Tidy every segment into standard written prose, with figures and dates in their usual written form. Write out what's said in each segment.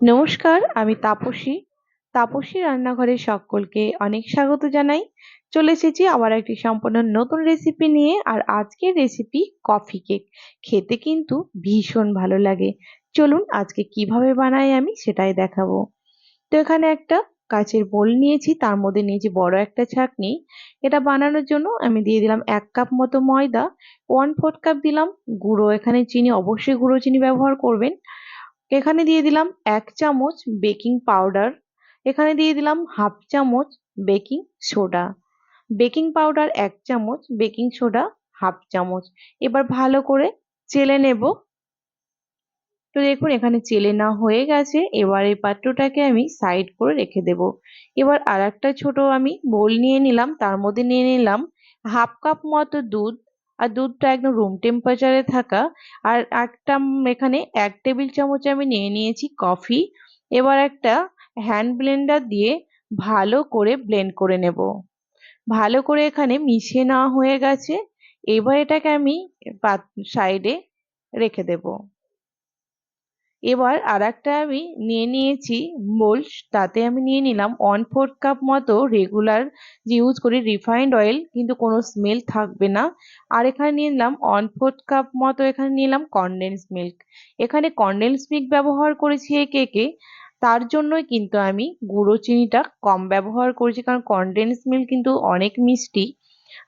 নমস্কার, আমি তাপসী। তাপসী রান্নাঘরে সকলকে অনেক স্বাগত জানাই। চলে এসেছি আবার একটি সম্পূর্ণ নতুন রেসিপি নিয়ে। আর আজকের রেসিপি কফি কেক। খেতে কিন্তু ভীষণ ভালো লাগে। চলুন আজকে কিভাবে বানাই আমি সেটাই দেখাবো। তো এখানে একটা কাচের বোল নিয়েছি, তার মধ্যে নিয়েছি বড় একটা ছাঁকনি। এটা বানানোর জন্য আমি দিয়ে দিলাম 1 কাপ মতো ময়দা, 1/4 কাপ দিলাম গুঁড়ো, এখানে চিনি অবশ্যই গুঁড়ো চিনি ব্যবহার করবেন। এখানে দিয়ে দিলাম 1 চামচ বেকিং পাউডার, এখানে দিয়ে দিলাম 1/2 চামচ বেকিং সোডা। বেকিং পাউডার 1 চামচ, বেকিং সোডা 1/2 চামচ। এবার ভালো করে চেলে নেব। তো দেখুন এখানে চেলে না হয়ে গেছে। এবার এই পাত্রটাকে আমি সাইড করে রেখে দেব। এবার আর একটা ছোট আমি বোল নিয়ে নিলাম, তার মধ্যে নিয়ে নিলাম 1/2 কাপ মতো দুধ। আর দুধটা একদম রুম টেম্পারেচারে থাকা। আর একটা এখানে 1 টেবিল চামচ আমি নিয়ে নিয়েছি কফি। এবার একটা হ্যান্ড ব্লেন্ডার দিয়ে ভালো করে ব্লেন্ড করে নেব। ভালো করে এখানে মিশিয়ে নেওয়া হয়ে গেছে। এবার এটাকে আমি সাইডে রেখে দেব। এবার আরেকটা আমি নিয়ে নিয়েছি মোল্ড, তাতে আমি নিয়ে নিলাম 1/4 কাপ মতো রেগুলার যে ইউজ করি রিফাইন্ড অয়েল, কিন্তু কোনো স্মেল থাকবে না। আর এখানে নিয়ে নিলাম 1/4 কাপ মতো, এখানে নিলাম কনডেন্স মিল্ক। এখানে কনডেন্স মিল্ক ব্যবহার করেছি এই কেকে, তার জন্যই কিন্তু আমি গুঁড়ো চিনিটা কম ব্যবহার করেছি, কারণ কনডেন্স মিল্ক কিন্তু অনেক মিষ্টি।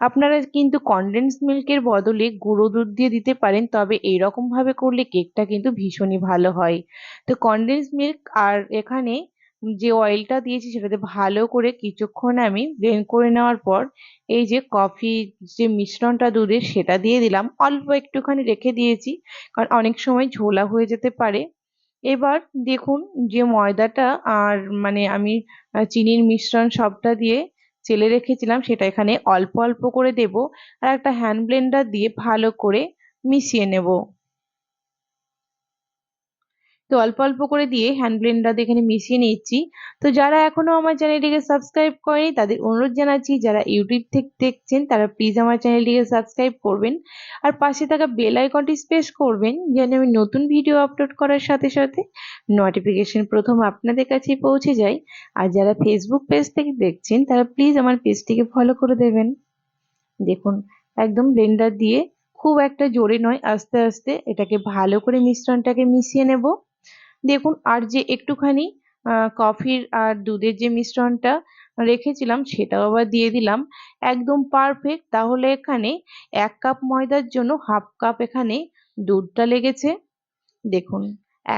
আপনারা কিন্তু কনডেন্স মিল্কের বদলে গুঁড়ো দুধ দিয়ে দিতে পারেন, তবে এইরকম ভাবে করলে কেকটা কিন্তু ভীষণই ভালো হয়। তো কনডেন্স মিল্ক আর এখানে যে অয়েলটা দিয়েছি সেটাতে ভালো করে কিছুক্ষণ আমি ব্লেন্ড করে নেওয়ার পর এই যে কফি যে মিশ্রণটা দুধের সেটা দিয়ে দিলাম, অল্প একটুখানি রেখে দিয়েছি কারণ অনেক সময় ঝোলা হয়ে যেতে পারে। এবার দেখুন যে ময়দাটা আর আমি চিনির মিশ্রণ সবটা দিয়ে চেলে রেখেছিলাম সেটা এখানে অল্প অল্প করে দেব। আর একটা হ্যান্ড ব্লেন্ডার দিয়ে ভালো করে মিশিয়ে নেব। তো অল্প অল্প করে দিয়ে হ্যান্ড ব্লেন্ডার দিয়ে এখানে মিশিয়ে নিচ্ছি। তো যারা এখনো আমার চ্যানেলটিকে সাবস্ক্রাইব করেনি তাদের অনুরোধ জানাচ্ছি, যারা ইউটিউব থেকে দেখছেন তারা প্লিজ আমার চ্যানেলটিকে সাবস্ক্রাইব করবেন। আর পাশে থাকা বেল আইকনটি প্রেস করবেন যেন আমি নতুন ভিডিও আপলোড করার সাথে সাথে নোটিফিকেশন প্রথম আপনাদের কাছে পৌঁছে যায়। আর যারা ফেসবুক পেজ থেকে দেখছেন তারা প্লিজ আমার পেজটিকে ফলো করে দেবেন। দেখুন একদম ব্লেন্ডার দিয়ে খুব একটা জোরে নয়, আস্তে আস্তে এটাকে ভালো করে মিশ্রণটাকে মিশিয়ে নেব। দেখুন আর যে একটুখানি কফির আর দুধের যে মিশ্রণটা রেখেছিলাম সেটাও আবার দিয়ে দিলাম। একদম পারফেক্ট। তাহলে এখানে 1 কাপ ময়দার জন্য 1/2 কাপ এখানে দুধটা লেগেছে। দেখুন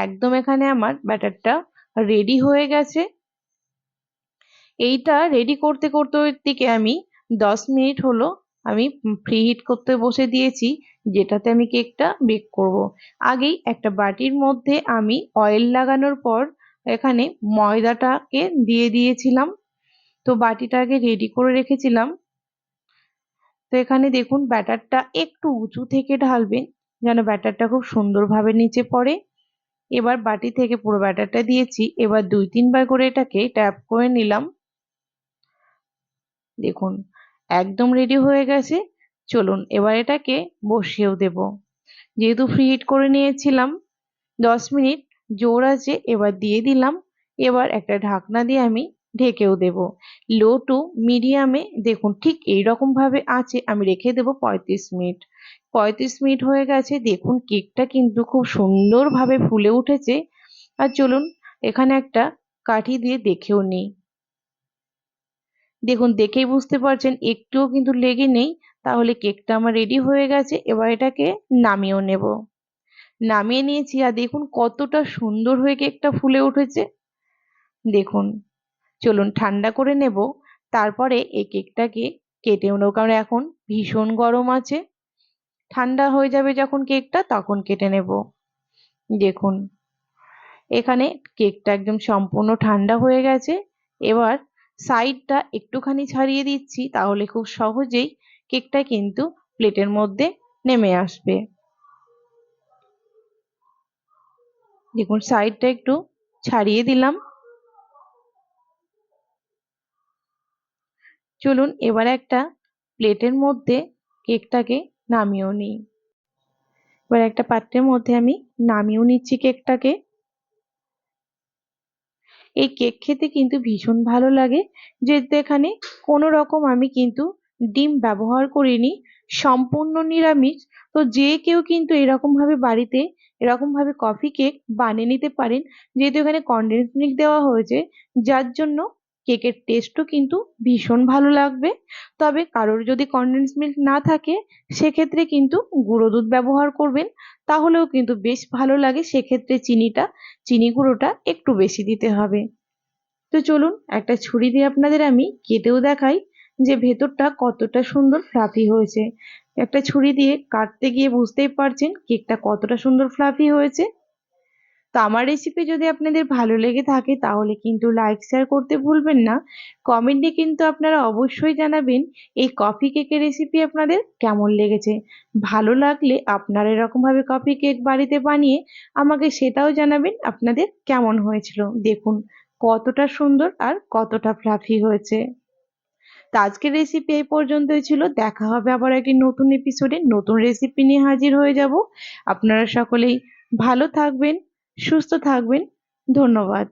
একদম এখানে আমার ব্যাটারটা রেডি হয়ে গেছে। এইটা রেডি করতে করতে ওর দিকে আমি 10 মিনিট হলো আমি প্রি হিট করতে বসে দিয়েছি, যেটাতে আমি কেকটা বেক করব। আগেই একটা বাটির মধ্যে আমি অয়েল লাগানোর পর এখানে ময়দাটাকে দিয়ে দিয়েছিলাম। তো বাটিটাকে রেডি করে রেখেছিলাম। তো এখানে দেখুন ব্যাটারটা একটু উঁচু থেকে ঢালবেন যেন ব্যাটারটা খুব সুন্দরভাবে নিচে পড়ে। এবার বাটি থেকে পুরো ব্যাটারটা দিয়েছি, এবার 2-3 বার করে এটাকে ট্যাপ করে নিলাম। দেখুন একদম রেডি হয়ে গেছে। চলুন এবার এটাকে বসিয়েও দেব। যেহেতু ফ্রি হিট করে নিয়েছিলাম 10 মিনিট জোর আছে, এবার দিয়ে দিলাম। এবার একটা ঢাকনা দিয়ে আমি ঢেকেও দেব লো টু মিডিয়ামে। দেখুন ঠিক এইরকম ভাবে আছে আমি রেখে দেব 35 মিনিট। 35 মিনিট হয়ে গেছে। দেখুন কেকটা কিন্তু খুব সুন্দরভাবে ফুলে উঠেছে। আর চলুন এখানে একটা কাঠি দিয়ে দেখেও নিই। দেখুন দেখেই বুঝতে পারছেন একটুও কিন্তু লেগে নেই। তাহলে কেকটা আমার রেডি হয়ে গেছে। এবার এটাকে নামিয়েও নেব। নামিয়ে নিয়েছি আর দেখুন কতটা সুন্দর হয়ে কেকটা ফুলে উঠেছে। দেখুন চলুন ঠান্ডা করে নেব, তারপরে এই কেকটাকে কেটেও নেব, কারণ এখন ভীষণ গরম আছে। ঠান্ডা হয়ে যাবে যখন কেকটা তখন কেটে নেব। দেখুন এখানে কেকটা একদম সম্পূর্ণ ঠান্ডা হয়ে গেছে। এবার সাইডটা একটুখানি ছাড়িয়ে দিচ্ছি, তাহলে খুব সহজেই কেকটা কিন্তু প্লেটের মধ্যে নেমে আসবে। দেখুন সাইডটা একটু ছাড়িয়ে দিলাম। চলুন এবার একটা প্লেটের মধ্যে কেকটাকে নামিয়েও নিই। এবার একটা পাত্রের মধ্যে আমি নামিয়েও নিচ্ছি কেকটাকে। এই কেক খেতে কিন্তু ভীষণ ভালো লাগে। যেহেতু এখানে কোনো রকম আমি কিন্তু ডিম ব্যবহার করিনি, সম্পূর্ণ নিরামিষ। তো যে কেউ কিন্তু এরকম ভাবে বাড়িতে এরকম ভাবে কফি কেক বানিয়ে নিতে পারেন। যেহেতু এখানে কনডেন্স মিল্ক দেওয়া হয়েছে, যার জন্য কেকের টেস্টও কিন্তু ভীষণ ভালো লাগবে। তবে কারোর যদি কনডেন্স মিল্ক না থাকে, সেক্ষেত্রে কিন্তু গুঁড়ো দুধ ব্যবহার করবেন, তাহলেও কিন্তু বেশ ভালো লাগে। সেক্ষেত্রে চিনি গুঁড়োটা একটু বেশি দিতে হবে। তো চলুন একটা ছুরি দিয়ে আপনাদের আমি কেটেও দেখাই যে ভেতরটা কতটা সুন্দর ফ্লাফি হয়েছে। একটা ছুরি দিয়ে কাটতে গিয়ে বুঝতেই পারছেন কেকটা কতটা সুন্দর ফ্লাফি হয়েছে। তো আমার রেসিপি যদি আপনাদের ভালো লেগে থাকে তাহলে কিন্তু লাইক শেয়ার করতে ভুলবেন না। কমেন্টে কিন্তু আপনারা অবশ্যই জানাবেন এই কফি কেকের রেসিপি আপনাদের কেমন লেগেছে। ভালো লাগলে আপনারা এরকম ভাবে কফি কেক বাড়িতে বানিয়ে আমাকে সেটাও জানাবেন আপনাদের কেমন হয়েছিল। দেখুন কতটা সুন্দর আর কতটা ফ্লাফি হয়েছে। তো আজকের রেসিপি এই পর্যন্তই ছিল। দেখা হবে আবার একটি নতুন এপিসোডে, নতুন রেসিপি নিয়ে হাজির হয়ে যাব। আপনারা সকলেই ভালো থাকবেন, সুস্থ থাকবেন। ধন্যবাদ।